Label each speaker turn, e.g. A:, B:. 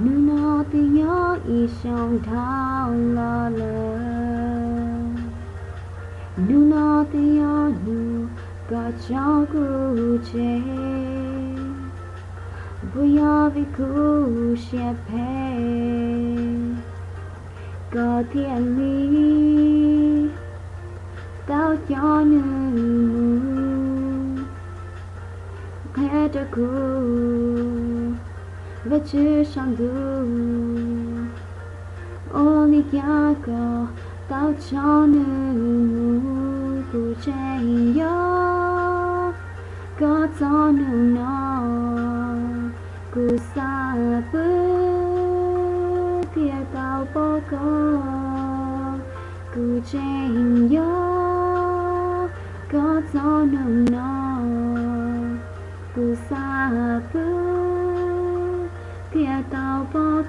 A: nu nó thì nhớ y sông thao lo lờ nu nó thì nhớ nu có cho cô chế bây giờ vì cô sẽ phê có thiên lý tao cho nữ hết đã cô và chưa sang đủ only kia có tao cho nữ cô chạy gió có cho nữ nó cô xa bước thì tao bỏ cô chạy gió có cho nữ nó cô xa bước thì tao bỏ